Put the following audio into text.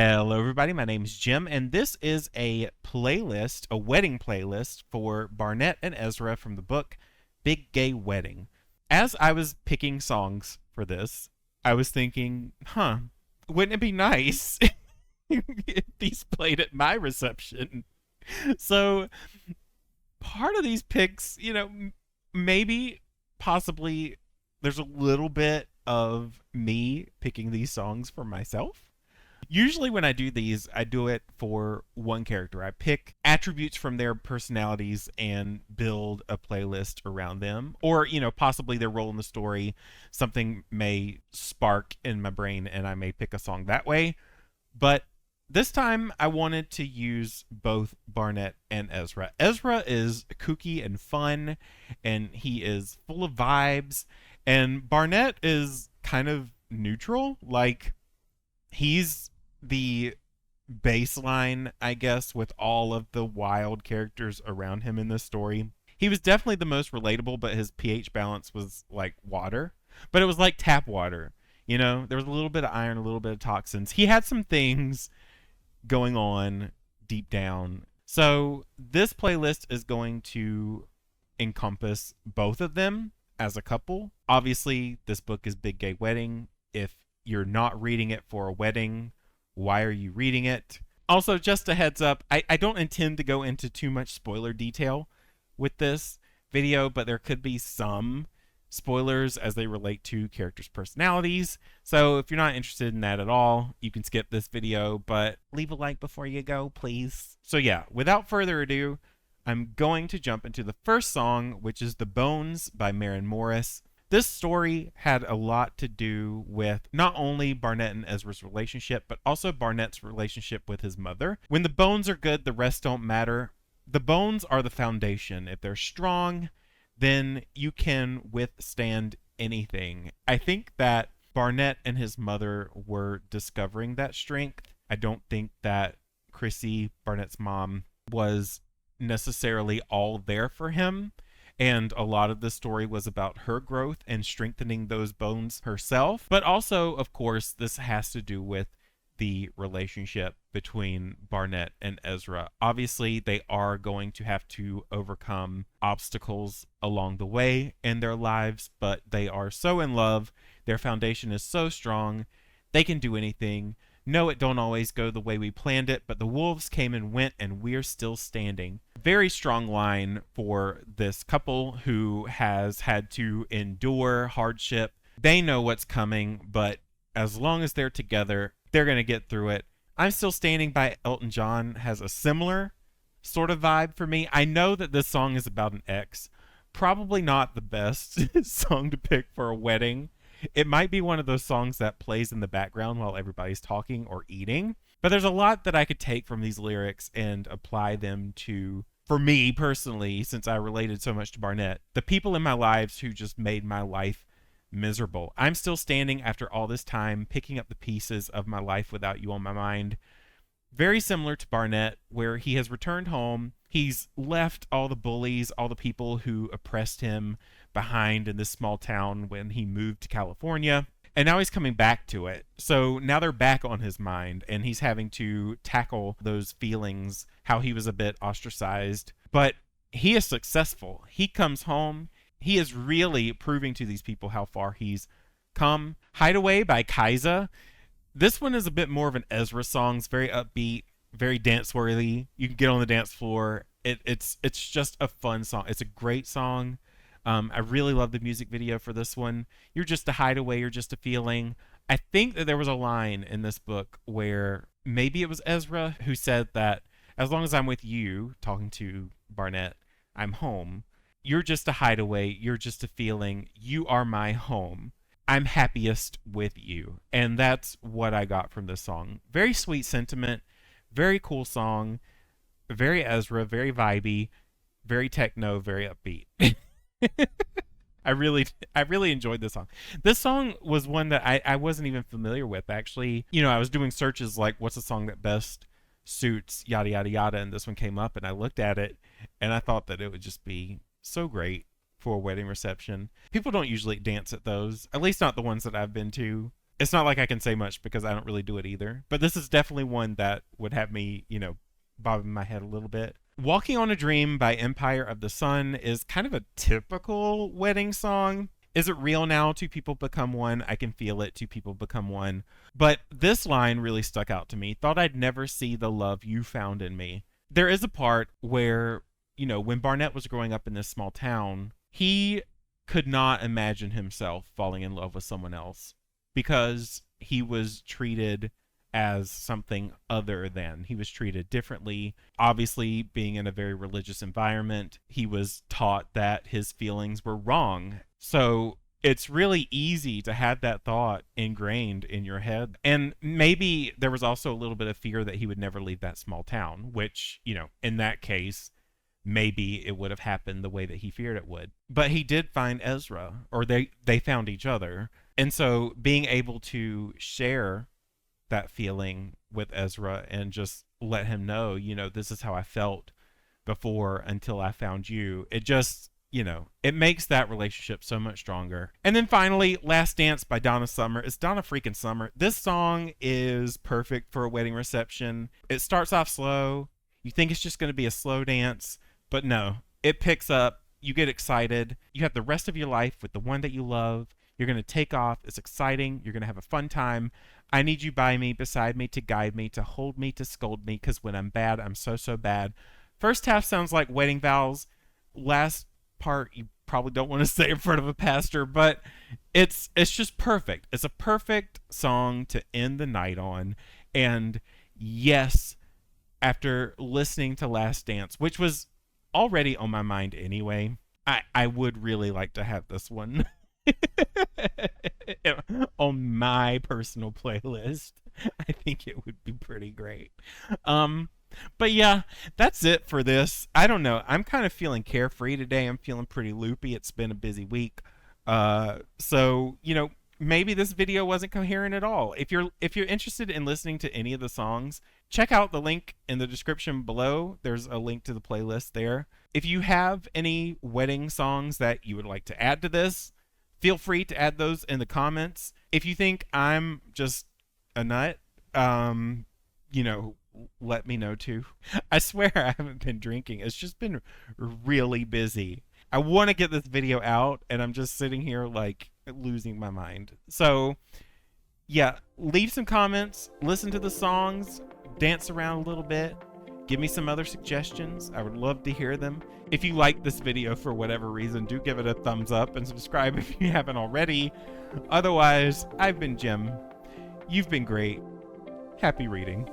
Hello, everybody. My name is Jim, and this is a playlist, a wedding playlist for Barnett and Ezra from the book Big Gay Wedding. As I was picking songs for this, I was thinking, wouldn't it be nice if these played at my reception? So, part of these picks, maybe, possibly, there's a little bit of me picking these songs for myself. Usually, when I do these, I do it for one character. I pick attributes from their personalities and build a playlist around them. Or, possibly their role in the story. Something may spark in my brain and I may pick a song that way. But this time, I wanted to use both Barnett and Ezra. Ezra is kooky and fun, and he is full of vibes. And Barnett is kind of neutral. Like, he's the baseline, I guess, with all of the wild characters around him in this story. He was definitely the most relatable, but his pH balance was like water. But it was like tap water. There was a little bit of iron, a little bit of toxins. He had some things going on deep down. So this playlist is going to encompass both of them as a couple. Obviously, this book is Big Gay Wedding. If you're not reading it for a wedding, why are you reading it? Also, just a heads up, I don't intend to go into too much spoiler detail with this video, but there could be some spoilers as they relate to characters' personalities. So if you're not interested in that at all, you can skip this video, but leave a like before you go, please. So yeah, without further ado, I'm going to jump into the first song, which is The Bones by Maren Morris. This story had a lot to do with not only Barnett and Ezra's relationship, but also Barnett's relationship with his mother. When the bones are good, the rest don't matter. The bones are the foundation. If they're strong, then you can withstand anything. I think that Barnett and his mother were discovering that strength. I don't think that Chrissy, Barnett's mom, was necessarily all there for him. And a lot of the story was about her growth and strengthening those bones herself. But also, of course, this has to do with the relationship between Barnett and Ezra. Obviously, they are going to have to overcome obstacles along the way in their lives, but they are so in love. Their foundation is so strong. They can do anything. No, it don't always go the way we planned it, but the wolves came and went, and we're still standing. Very strong line for this couple who has had to endure hardship. They know what's coming, but as long as they're together, they're going to get through it. I'm Still Standing by Elton John has a similar sort of vibe for me. I know that this song is about an ex. Probably not the best song to pick for a wedding. It might be one of those songs that plays in the background while everybody's talking or eating. But there's a lot that I could take from these lyrics and apply them to, for me personally, since I related so much to Barnett, the people in my lives who just made my life miserable. I'm still standing after all this time, picking up the pieces of my life without you on my mind. Very similar to Barnett, where he has returned home. He's left all the bullies, all the people who oppressed him behind in this small town when he moved to California. And now he's coming back to it. So now they're back on his mind, and he's having to tackle those feelings, how he was a bit ostracized. But he is successful. He comes home. He is really proving to these people how far he's come. Hideaway by Kaisa. This one is a bit more of an Ezra song. It's very upbeat, very dance-worthy. You can get on the dance floor. It's just a fun song. It's a great song. I really love the music video for this one. You're just a hideaway. You're just a feeling. I think that there was a line in this book where maybe it was Ezra who said that as long as I'm with you, talking to Barnett, I'm home. You're just a hideaway. You're just a feeling. You are my home. I'm happiest with you. And that's what I got from this song. Very sweet sentiment. Very cool song. Very Ezra. Very vibey. Very techno. Very upbeat. I really enjoyed this song. This song was one that I wasn't even familiar with, actually. I was doing searches like, what's the song that best suits yada yada yada, and this one came up, and I looked at it, and I thought that it would just be so great for a wedding reception. People don't usually dance at those, at least not the ones that I've been to. It's not like I can say much because I don't really do it either. But this is definitely one that would have me, bobbing my head a little bit. Walking on a Dream by Empire of the Sun is kind of a typical wedding song. Is it real now? Two people become one. I can feel it. Two people become one. But this line really stuck out to me. Thought I'd never see the love you found in me. There is a part where, when Barnett was growing up in this small town, he could not imagine himself falling in love with someone else because he was treated as something other than. He was treated differently. Obviously, being in a very religious environment, he was taught that his feelings were wrong. So it's really easy to have that thought ingrained in your head. And maybe there was also a little bit of fear that he would never leave that small town, which, in that case, maybe it would have happened the way that he feared it would. But he did find Ezra, or they found each other. And so being able to share that feeling with Ezra and just let him know, this is how I felt before until I found you. It just, it makes that relationship so much stronger. And then finally, Last Dance by Donna Summer. It's Donna freaking Summer. This song is perfect for a wedding reception. It starts off slow. You think it's just going to be a slow dance, but no, it picks up. You get excited. You have the rest of your life with the one that you love. You're going to take off. It's exciting. You're going to have a fun time. I need you by me, beside me, to guide me, to hold me, to scold me, because when I'm bad, I'm so, so bad. First half sounds like wedding vows. Last part, you probably don't want to say in front of a pastor, but it's just perfect. It's a perfect song to end the night on. And yes, after listening to Last Dance, which was already on my mind anyway, I would really like to have this one on my personal playlist. I think it would be pretty great. But yeah, that's it for this. I don't know. I'm kind of feeling carefree today. I'm feeling pretty loopy. It's been a busy week. So, maybe this video wasn't coherent at all. If you're interested in listening to any of the songs, check out the link in the description below. There's a link to the playlist there. If you have any wedding songs that you would like to add to this, feel free to add those in the comments. If you think I'm just a nut, let me know too. I swear I haven't been drinking. It's just been really busy. I want to get this video out, and I'm just sitting here like losing my mind. So yeah, leave some comments, listen to the songs, dance around a little bit, give me some other suggestions. I would love to hear them. If you like this video for whatever reason, do give it a thumbs up and subscribe if you haven't already. Otherwise, I've been Jim. You've been great. Happy reading.